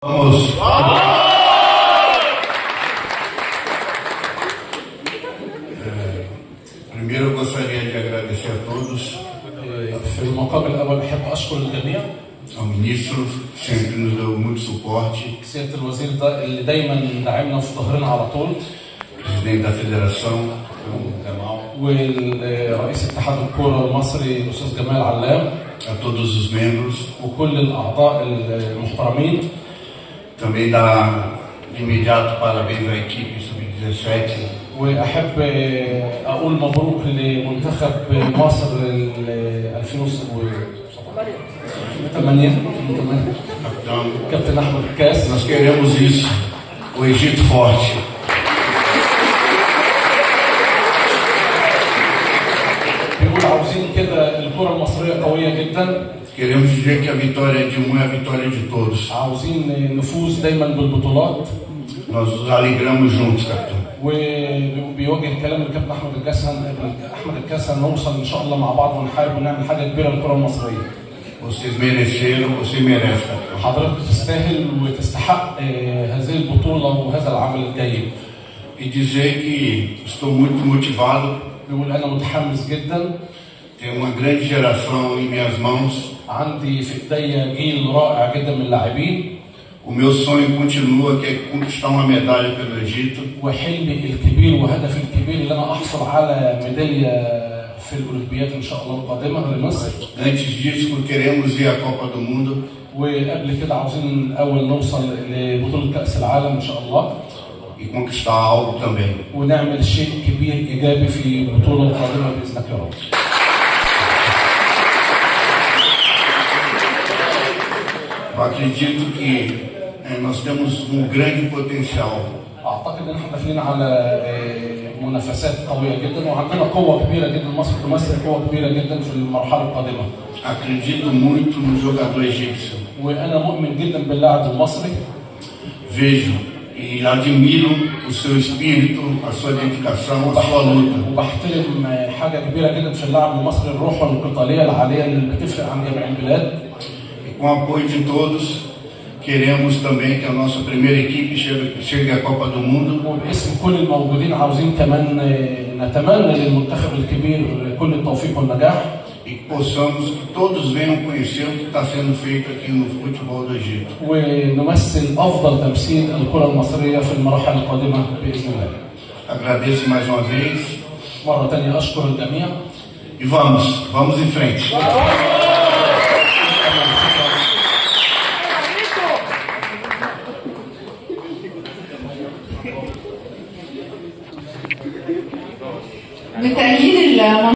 Vamos. Primeiro eu gostaria de agradecer a todos. في المقام الأول بحب أشكر الجميع. Ao ministro, sempre nos deu muito suporte. سيادة الوزير اللي دايما داعمنا في ظهرنا على طول. Presidente da Federação, Gamal. ورئيس اتحاد الكورة المصري الأستاذ جمال علام. A todos os membros. وكل الأعضاء المحترمين. Também dar de imediato parabéns à equipe sub-17. وأحب أقول مبروك لمنتخب مصر 2008 كابتن أحمد الكاس. Nós queremos isso, o Egito forte. بيقول عاوزين كده الكرة المصرية قوية جدا. Queremos dizer que a vitória de um é a vitória de todos. عاوزين نفوز دايما بالبطولات. Nós nos alegramos juntos, capitão. وبيوجه الكلام للكابتن احمد الكاس نوصل ان شاء الله مع بعض ونحارب ونعمل حاجه كبيره للكره المصريه. Vocês mereceram, você merece, capitão. حضرتك تستاهل وتستحق هذه البطوله وهذا العمل الجيد. E dizer que estou muito motivado. بيقول انا متحمس جدا. Tenho uma grande geração em minhas mãos. عندي في ايديا جيل رائع جدا من اللاعبين. O meu sonho continua, que é conquistar uma medalha pelo Egito. وحلمي الكبير وهدفي الكبير اللي انا احصل على ميداليه في الاولمبياد ان شاء الله القادمه لمصر. Antes disso, queremos ir à Copa do Mundo. وقبل كده عاوزين الاول نوصل لبطوله كاس العالم ان شاء الله. E conquistar algo também. ونعمل شيء كبير ايجابي في البطوله القادمه باذنك يا رب. Eu acredito que nós temos grande potencial. اعتقد ان احنا داخلين على منافسات قويه جدا وعندنا قوه كبيره جدا. مصر تمثل قوه كبيره جدا في المرحله القادمه. Acredito muito no jogador egípcio. وانا مؤمن جدا باللاعب المصري. Vejo e admiro o seu espírito, a sua dedicação, a sua luta. وبحترم حاجه كبيره جدا في اللاعب المصري الروح القتاليه العاليه اللي بتفرق عن جميع البلاد. Com o apoio de todos, queremos também que a nossa primeira equipe chegue à Copa do Mundo. وباسم كل الموجودين عاوزين كمان نتمنى للمنتخب الكبير كل التوفيق والنجاح. E possamos que todos venham conhecer o que está sendo feito aqui no futebol do Egito. ونمثل افضل تمثيل الكره المصريه في المراحل القادمه باذن الله. Agradeço mais uma vez. مره ثانيه اشكر الجميع. E vamos em frente. بالتأكيد